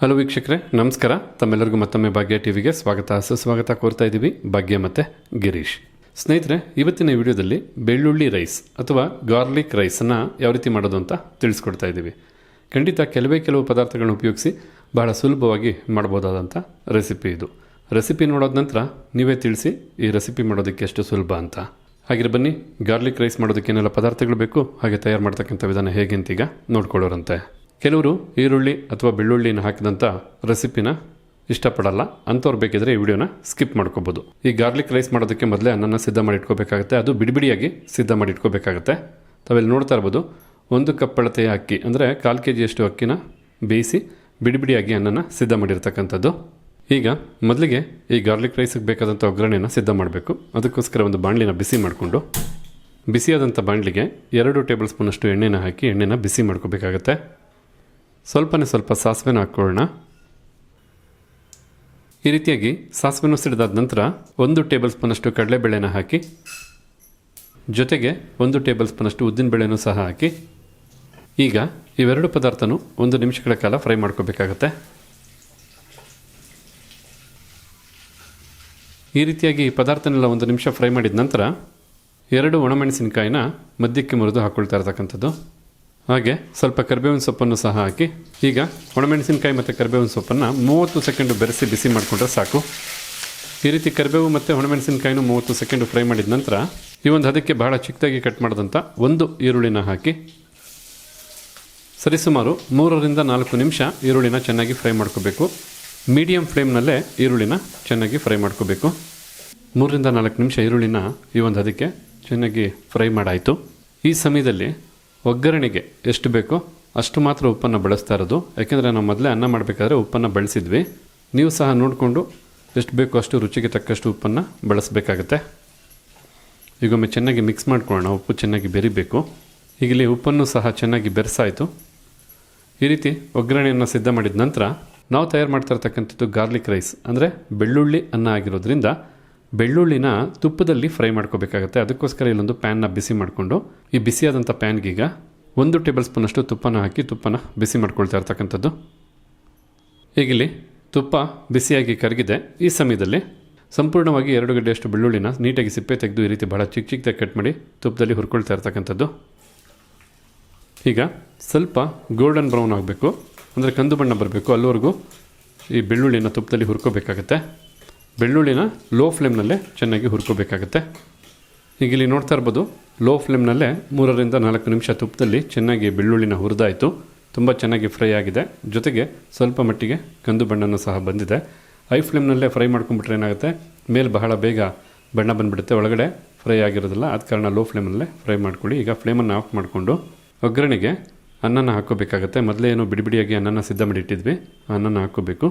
Hello ವೀಕ್ಷಕರೇ, ನಮಸ್ಕಾರ. ತಮ್ಮೆಲ್ಲರಿಗೂ ಮತ್ತೊಮ್ಮೆ ಭಾಗ್ಯ ಟಿವಿಗೆ ಸುಸ್ವಾಗತ ಕೋರ್ತಾ ಇದ್ದೀವಿ. ಭಾಗ್ಯ ಮತ್ತು ಗಿರೀಶ್. ಸ್ನೇಹಿತರೆ, ಇವತ್ತಿನ ವಿಡಿಯೋದಲ್ಲಿ ಬೆಳ್ಳುಳ್ಳಿ ರೈಸ್ ಅಥವಾ ಗಾರ್ಲಿಕ್ ರೈಸನ್ನು ಯಾವ ರೀತಿ ಮಾಡೋದು ಅಂತ ತಿಳಿಸ್ಕೊಡ್ತಾ ಇದ್ದೀವಿ. ಖಂಡಿತ ಕೆಲವು ಪದಾರ್ಥಗಳನ್ನ ಉಪಯೋಗಿಸಿ ಬಹಳ ಸುಲಭವಾಗಿ ಮಾಡ್ಬೋದಾದಂಥ ರೆಸಿಪಿ ಇದು. ರೆಸಿಪಿ ನೋಡೋದ ನಂತರ ನೀವೇ ತಿಳಿಸಿ ಈ ರೆಸಿಪಿ ಮಾಡೋದಕ್ಕೆ ಎಷ್ಟು ಸುಲಭ ಅಂತ. ಹಾಗೆ ಬನ್ನಿ, ಗಾರ್ಲಿಕ್ ರೈಸ್ ಮಾಡೋದಕ್ಕೆ ಏನೆಲ್ಲ ಪದಾರ್ಥಗಳು ಬೇಕು, ಹಾಗೆ ತಯಾರು ಮಾಡ್ತಕ್ಕಂಥ ವಿಧಾನ ಹೇಗೆ ಅಂತೀಗ ನೋಡ್ಕೊಳ್ಳೋರಂತೆ. ಕೆಲವರು ಈರುಳ್ಳಿ ಅಥವಾ ಬೆಳ್ಳುಳ್ಳಿನ ಹಾಕಿದಂಥ ರೆಸಿಪಿನ ಇಷ್ಟಪಡಲ್ಲ. ಅಂಥವ್ರು ಬೇಕಿದ್ರೆ ಈ ವಿಡಿಯೋನ ಸ್ಕಿಪ್ ಮಾಡ್ಕೋಬೋದು. ಈ ಗಾರ್ಲಿಕ್ ರೈಸ್ ಮಾಡೋದಕ್ಕೆ ಮೊದಲೇ ಅನ್ನನ ಸಿದ್ಧ ಮಾಡಿ ಇಟ್ಕೋಬೇಕಾಗುತ್ತೆ. ಅದು ಬಿಡಿಬಿಡಿಯಾಗಿ ಸಿದ್ಧ ಮಾಡಿ ಇಟ್ಕೋಬೇಕಾಗುತ್ತೆ. ತಾವೆಲ್ಲಿ ನೋಡ್ತಾ ಇರ್ಬೋದು, 1 ಕಪ್ ಅಳತೆಯ ಅಕ್ಕಿ ಅಂದರೆ 1/4 kg ಅಕ್ಕಿನ ಬೇಯಿಸಿ ಬಿಡಿಬಿಡಿಯಾಗಿ ಅನ್ನನ ಸಿದ್ಧ ಮಾಡಿರ್ತಕ್ಕಂಥದ್ದು. ಈಗ ಮೊದಲಿಗೆ ಈ ಗಾರ್ಲಿಕ್ ರೈಸಿಗೆ ಬೇಕಾದಂಥ ಒಗ್ಗರಣೆನ ಸಿದ್ಧ ಮಾಡಬೇಕು. ಅದಕ್ಕೋಸ್ಕರ ಒಂದು ಬಾಣಲಿನ ಬಿಸಿ ಮಾಡಿಕೊಂಡು, ಬಿಸಿಯಾದಂಥ ಬಾಣಲಿಗೆ 2 ಟೇಬಲ್ ಸ್ಪೂನಷ್ಟು ಎಣ್ಣೆನ ಹಾಕಿ ಎಣ್ಣೆನ ಬಿಸಿ ಮಾಡ್ಕೋಬೇಕಾಗತ್ತೆ. ಸ್ವಲ್ಪ ಸಾಸಿವೆನ ಹಾಕ್ಕೊಳ್ಳೋಣ. ಈ ರೀತಿಯಾಗಿ ಸಾಸಿವೆನೂ ಸಿಡಿದಾದ ನಂತರ 1 ಟೇಬಲ್ ಸ್ಪೂನಷ್ಟು ಕಡಲೆಬೇಳೆನ ಹಾಕಿ, ಜೊತೆಗೆ 1 ಟೇಬಲ್ ಸ್ಪೂನಷ್ಟು ಉದ್ದಿನಬೇಳೆನೂ ಸಹ ಹಾಕಿ, ಈಗ ಇವೆರಡು ಪದಾರ್ಥನೂ 1 ನಿಮಿಷಗಳ ಕಾಲ ಫ್ರೈ ಮಾಡ್ಕೋಬೇಕಾಗತ್ತೆ. ಈ ರೀತಿಯಾಗಿ ಈ ಪದಾರ್ಥನೆಲ್ಲ 1 ನಿಮಿಷ ಫ್ರೈ ಮಾಡಿದ ನಂತರ 2 ಒಣಮೆಣಸಿನಕಾಯಿನ ಮಧ್ಯಕ್ಕೆ ಮುರಿದು ಹಾಕ್ಕೊಳ್ತಾ ಇರ್ತಕ್ಕಂಥದ್ದು. ಹಾಗೆ ಸ್ವಲ್ಪ ಕರಿಬೇವಿನ ಸೊಪ್ಪನ್ನು ಸಹ ಹಾಕಿ, ಈಗ ಒಣಮೆಣಸಿನಕಾಯಿ ಮತ್ತು ಕರಿಬೇವಿನ ಸೊಪ್ಪನ್ನು 30 ಸೆಕೆಂಡ್ ಬೆರೆಸಿ ಬಿಸಿ ಮಾಡಿಕೊಂಡ್ರೆ ಸಾಕು. ಈ ರೀತಿ ಕರಿಬೇವು ಮತ್ತು ಒಣಮೆಣಸಿನಕಾಯಿನೂ 30 ಸೆಕೆಂಡ್ ಫ್ರೈ ಮಾಡಿದ ನಂತರ ಈ ಒಂದು ಅದಕ್ಕೆ ಬಹಳ ಚಿಕ್ಕದಾಗಿ ಕಟ್ ಮಾಡಿದಂಥ 1 ಈರುಳ್ಳಿನ ಹಾಕಿ ಸರಿಸುಮಾರು 3ರಿಂದ 4 ನಿಮಿಷ ಈರುಳ್ಳಿನ ಚೆನ್ನಾಗಿ ಫ್ರೈ ಮಾಡ್ಕೋಬೇಕು. ಮೀಡಿಯಂ ಫ್ಲೇಮ್ನಲ್ಲೇ ಈರುಳ್ಳಿನ ಚೆನ್ನಾಗಿ ಫ್ರೈ ಮಾಡ್ಕೋಬೇಕು. 3ರಿಂದ 4 ನಿಮಿಷ ಈರುಳ್ಳಿನ ಈ ಒಂದು ಅದಕ್ಕೆ ಚೆನ್ನಾಗಿ ಫ್ರೈ ಮಾಡಾಯಿತು. ಈ ಸಮಯದಲ್ಲಿ ಒಗ್ಗರಣೆಗೆ ಎಷ್ಟು ಬೇಕೋ ಅಷ್ಟು ಮಾತ್ರ ಉಪ್ಪನ್ನು ಬಳಸ್ತಾ ಇರೋದು. ಯಾಕೆಂದರೆ ನಾವು ಮೊದಲೇ ಅನ್ನ ಮಾಡಬೇಕಾದ್ರೆ ಉಪ್ಪನ್ನು ಬಳಸಿದ್ವಿ. ನೀವು ಸಹ ನೋಡಿಕೊಂಡು ಎಷ್ಟು ಬೇಕೋ ಅಷ್ಟು ರುಚಿಗೆ ತಕ್ಕಷ್ಟು ಉಪ್ಪನ್ನು ಬಳಸಬೇಕಾಗತ್ತೆ. ಈಗೊಮ್ಮೆ ಚೆನ್ನಾಗಿ ಮಿಕ್ಸ್ ಮಾಡ್ಕೊಳ್ಳೋಣ. ಉಪ್ಪು ಚೆನ್ನಾಗಿ ಬೆರಿಬೇಕು. ಈಗ ಇಲ್ಲಿ ಉಪ್ಪನ್ನು ಸಹ ಚೆನ್ನಾಗಿ ಬೆರೆಸಾಯಿತು. ಈ ರೀತಿ ಒಗ್ಗರಣೆಯನ್ನು ಸಿದ್ಧ ಮಾಡಿದ ನಂತರ ನಾವು ತಯಾರು ಮಾಡ್ತಾ ಇರ್ತಕ್ಕಂಥದ್ದು ಗಾರ್ಲಿಕ್ ರೈಸ್ ಅಂದರೆ ಬೆಳ್ಳುಳ್ಳಿ ಅನ್ನ ಆಗಿರೋದ್ರಿಂದ ಬೆಳ್ಳುಳ್ಳಿನ ತುಪ್ಪದಲ್ಲಿ ಫ್ರೈ ಮಾಡ್ಕೋಬೇಕಾಗತ್ತೆ. ಅದಕ್ಕೋಸ್ಕರ ಇಲ್ಲೊಂದು ಪ್ಯಾನ್ನ ಬಿಸಿ ಮಾಡಿಕೊಂಡು ಈ ಬಿಸಿಯಾದಂಥ ಪ್ಯಾನ್ಗೀಗ 1 ಟೇಬಲ್ ಸ್ಪೂನಷ್ಟು ತುಪ್ಪನ ಹಾಕಿ ತುಪ್ಪನ ಬಿಸಿ ಮಾಡ್ಕೊಳ್ತಾ ಇರ್ತಕ್ಕಂಥದ್ದು. ಈಗಿಲ್ಲಿ ತುಪ್ಪ ಬಿಸಿಯಾಗಿ ಕರಗಿದೆ. ಈ ಸಮಯದಲ್ಲಿ ಸಂಪೂರ್ಣವಾಗಿ 2 ಗಡ್ಡೆಯಷ್ಟು ಬೆಳ್ಳುಳ್ಳಿನ ನೀಟಾಗಿ ಸಿಪ್ಪೆ ತೆಗೆದು ಈ ರೀತಿ ಬಹಳ ಚಿಕ್ಕದಾಗಿ ಕಟ್ ಮಾಡಿ ತುಪ್ಪದಲ್ಲಿ ಹುರ್ಕೊಳ್ತಾ ಇರ್ತಕ್ಕಂಥದ್ದು. ಈಗ ಸ್ವಲ್ಪ ಗೋಲ್ಡನ್ ಬ್ರೌನ್ ಆಗಬೇಕು, ಅಂದರೆ ಕಂದು ಬಣ್ಣ ಬರಬೇಕು. ಅಲ್ಲಿವರೆಗೂ ಈ ಬೆಳ್ಳುಳ್ಳಿನ ತುಪ್ಪದಲ್ಲಿ ಹುರ್ಕೋಬೇಕಾಗತ್ತೆ. ಬೆಳ್ಳುಳ್ಳಿನ ಲೋ ಫ್ಲೇಮ್ನಲ್ಲೇ ಚೆನ್ನಾಗಿ ಹುರ್ಕೋಬೇಕಾಗತ್ತೆ. ಈಗ ಇಲ್ಲಿ ನೋಡ್ತಾ ಇರ್ಬೋದು, ಲೋ ಫ್ಲೇಮ್ನಲ್ಲೇ 3ರಿಂದ 4 ನಿಮಿಷ ತುಪ್ಪದಲ್ಲಿ ಚೆನ್ನಾಗಿ ಬೆಳ್ಳುಳ್ಳಿನ ಹುರಿದಾಯಿತು. ತುಂಬ ಚೆನ್ನಾಗಿ ಫ್ರೈ ಆಗಿದೆ. ಜೊತೆಗೆ ಸ್ವಲ್ಪ ಮಟ್ಟಿಗೆ ಕಂದು ಬಣ್ಣನೂ ಸಹ ಬಂದಿದೆ. ಹೈ ಫ್ಲೇಮ್ನಲ್ಲೇ ಫ್ರೈ ಮಾಡ್ಕೊಂಡ್ಬಿಟ್ರೆ ಏನಾಗುತ್ತೆ, ಮೇಲೆ ಬಹಳ ಬೇಗ ಬಣ್ಣ ಬಂದುಬಿಡುತ್ತೆ, ಒಳಗಡೆ ಫ್ರೈ ಆಗಿರೋದಿಲ್ಲ. ಆದ ಕಾರಣ ಲೋ ಫ್ಲೇಮಲ್ಲೇ ಫ್ರೈ ಮಾಡ್ಕೊಳ್ಳಿ. ಈಗ ಫ್ಲೇಮನ್ನು ಆಫ್ ಮಾಡಿಕೊಂಡು ಒಗ್ಗರಣೆಗೆ ಅನ್ನನ ಹಾಕ್ಕೋಬೇಕಾಗತ್ತೆ. ಮೊದಲೇ ಏನು ಬಿಡಿಬಿಡಿಯಾಗಿ ಅನ್ನನ ಸಿದ್ಧ ಮಾಡಿ ಇಟ್ಟಿದ್ವಿ, ಅನ್ನನ ಹಾಕ್ಕೋಬೇಕು.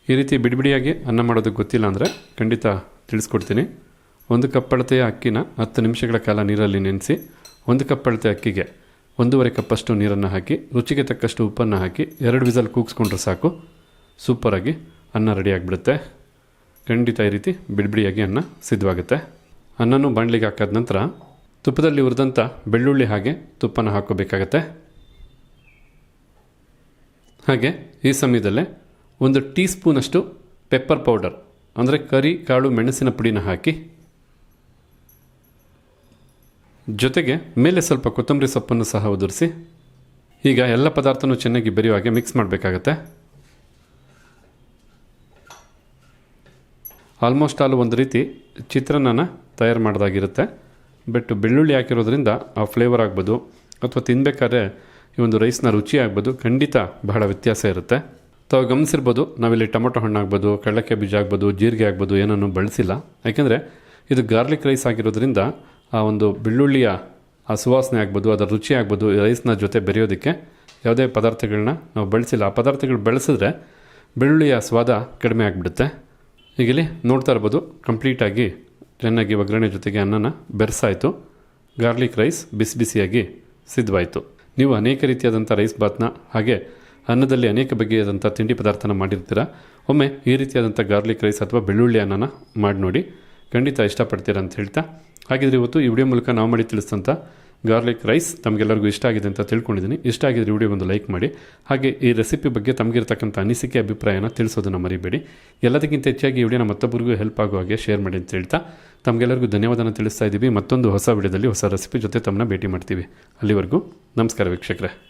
ಈ ರೀತಿ ಬಿಡಿಬಿಡಿಯಾಗಿ ಅನ್ನ ಮಾಡೋದಕ್ಕೆ ಗೊತ್ತಿಲ್ಲ ಅಂದರೆ ಖಂಡಿತ ತಿಳಿಸ್ಕೊಡ್ತೀನಿ. 1 ಕಪ್ ಅಳತೆಯ ಅಕ್ಕಿನ 10 ನಿಮಿಷಗಳ ಕಾಲ ನೀರಲ್ಲಿ ನೆನೆಸಿ 1 ಕಪ್ ಅಳತೆ ಅಕ್ಕಿಗೆ 1.5 ಕಪ್ಪಷ್ಟು ನೀರನ್ನು ಹಾಕಿ ರುಚಿಗೆ ತಕ್ಕಷ್ಟು ಉಪ್ಪನ್ನು ಹಾಕಿ 2 ವಿಸಲ್ ಕೂಗಿಸ್ಕೊಂಡ್ರೆ ಸಾಕು. ಸೂಪರಾಗಿ ಅನ್ನ ರೆಡಿ ಆಗಿಬಿಡುತ್ತೆ. ಖಂಡಿತ ಈ ರೀತಿ ಬಿಡಿಬಿಡಿಯಾಗಿ ಅನ್ನ ಸಿದ್ಧವಾಗುತ್ತೆ. ಅನ್ನನೂ ಬಾಣಲಿಗೆ ಹಾಕಾದ ನಂತರ ತುಪ್ಪದಲ್ಲಿ ಹುರಿದಂಥ ಬೆಳ್ಳುಳ್ಳಿ ಹಾಗೆ ತುಪ್ಪನ ಹಾಕ್ಕೋಬೇಕಾಗತ್ತೆ. ಹಾಗೆ ಈ ಸಮಯದಲ್ಲೇ 1 ಟೀ ಸ್ಪೂನಷ್ಟು ಪೆಪ್ಪರ್ ಪೌಡರ್ ಅಂದರೆ ಕರಿ ಕಾಳು ಮೆಣಸಿನ ಪುಡಿನ ಹಾಕಿ, ಜೊತೆಗೆ ಮೇಲೆ ಸ್ವಲ್ಪ ಕೊತ್ತಂಬರಿ ಸೊಪ್ಪನ್ನು ಸಹ ಉದುರಿಸಿ, ಈಗ ಎಲ್ಲ ಪದಾರ್ಥನೂ ಚೆನ್ನಾಗಿ ಬೆರೆಯುವ ಹಾಗೆ ಮಿಕ್ಸ್ ಮಾಡಬೇಕಾಗತ್ತೆ. ಆಲ್ಮೋಸ್ಟ್ ಆಲ್ ಒಂದು ರೀತಿ ಚಿತ್ರಾನ್ನನ ತಯಾರು ಮಾಡೋದಾಗಿರುತ್ತೆ. ಬಟ್ ಬೆಳ್ಳುಳ್ಳಿ ಹಾಕಿರೋದ್ರಿಂದ ಆ ಫ್ಲೇವರ್ ಆಗ್ಬೋದು ಅಥವಾ ತಿನ್ನಬೇಕಾದ್ರೆ ಈ ಒಂದು ರೈಸ್ನ ರುಚಿ ಆಗ್ಬೋದು, ಖಂಡಿತ ಬಹಳ ವ್ಯತ್ಯಾಸ ಇರುತ್ತೆ. ತಾವು ಗಮನಿಸಿರ್ಬೋದು, ನಾವಿಲ್ಲಿ ಟೊಮೊಟೊ ಹಣ್ಣು ಆಗ್ಬೋದು, ಕಡಲೆಕಾಯಿ ಬೀಜ ಆಗ್ಬೋದು, ಜೀರಿಗೆ ಆಗ್ಬೋದು ಏನನ್ನು ಬಳಸಿಲ್ಲ. ಯಾಕೆಂದರೆ ಇದು ಗಾರ್ಲಿಕ್ ರೈಸ್ ಆಗಿರೋದ್ರಿಂದ ಆ ಒಂದು ಬೆಳ್ಳುಳ್ಳಿಯ ಆ ಸುವಾಸನೆ ಆಗ್ಬೋದು, ಅದರ ರುಚಿ ಆಗ್ಬೋದು, ರೈಸ್ನ ಜೊತೆ ಬೆರೆಯೋದಕ್ಕೆ ಯಾವುದೇ ಪದಾರ್ಥಗಳನ್ನ ನಾವು ಬಳಸಿಲ್ಲ. ಆ ಪದಾರ್ಥಗಳು ಬಳಸಿದ್ರೆ ಬೆಳ್ಳುಳ್ಳಿಯ ಸ್ವಾದ ಕಡಿಮೆ ಆಗಿಬಿಡುತ್ತೆ. ಈಗ ಇಲ್ಲಿ ನೋಡ್ತಾ ಇರ್ಬೋದು, ಕಂಪ್ಲೀಟಾಗಿ ಚೆನ್ನಾಗಿ ಒಗ್ಗರಣೆ ಜೊತೆಗೆ ಅನ್ನನ ಬೆರೆಸಾಯಿತು. ಗಾರ್ಲಿಕ್ ರೈಸ್ ಬಿಸಿ ಬಿಸಿಯಾಗಿ ಸಿದ್ಧವಾಯಿತು. ನೀವು ಅನೇಕ ರೀತಿಯಾದಂಥ ರೈಸ್ ಬಾತ್ನ ಹಾಗೆ ಅನ್ನದಲ್ಲಿ ಅನೇಕ ಬಗೆಯಾದಂಥ ತಿಂಡಿ ಪದಾರ್ಥನ ಮಾಡಿರ್ತೀರ. ಒಮ್ಮೆ ಈ ರೀತಿಯಾದಂಥ ಗಾರ್ಲಿಕ್ ರೈಸ್ ಅಥವಾ ಬೆಳ್ಳುಳ್ಳಿ ಅನ್ನನ ಮಾಡಿ ನೋಡಿ, ಖಂಡಿತ ಇಷ್ಟಪಡ್ತೀರ ಅಂತ ಹೇಳ್ತಾ, ಹಾಗಿದ್ರೆ ಇವತ್ತು ಈ ವಿಡಿಯೋ ಮೂಲಕ ನಾವು ಮಾಡಿ ತಿಳಿಸಿದಂಥ ಗಾರ್ಲಿಕ್ ರೈಸ್ ತಮಗೆಲ್ಲರಿಗೂ ಇಷ್ಟ ಆಗಿದೆ ಅಂತ ತಿಳ್ಕೊಂಡಿದ್ದೀನಿ. ಇಷ್ಟ ಆಗಿದ್ರೆ ವಿಡಿಯೋ ಒಂದು ಲೈಕ್ ಮಾಡಿ. ಹಾಗೆ ಈ ರೆಸಿಪಿ ಬಗ್ಗೆ ತಮಗಿರ್ತಕ್ಕಂಥ ಅನಿಸಿಕೆ ಅಭಿಪ್ರಾಯನ ತಿಳಿಸೋದನ್ನು ಮರಿಬೇಡಿ. ಎಲ್ಲದಕ್ಕಿಂತ ಹೆಚ್ಚಾಗಿ ಈ ವಿಡಿಯೋನ ಮತ್ತೊಬ್ಬರಿಗೂ ಹೆಲ್ಪ್ ಆಗೋ ಹಾಗೆ ಶೇರ್ ಮಾಡಿ ಅಂತ ಹೇಳ್ತಾ ತಮಗೆಲ್ಲರಿಗೂ ಧನ್ಯವಾದನ ತಿಳಿಸ್ತಾ ಇದ್ದೀವಿ. ಮತ್ತೊಂದು ಹೊಸ ವಿಡಿಯೋದಲ್ಲಿ ಹೊಸ ರೆಸಿಪಿ ಜೊತೆ ತಮ್ಮನ್ನ ಭೇಟಿ ಮಾಡ್ತೀವಿ. ಅಲ್ಲಿವರೆಗೂ ನಮಸ್ಕಾರ ವೀಕ್ಷಕರೇ.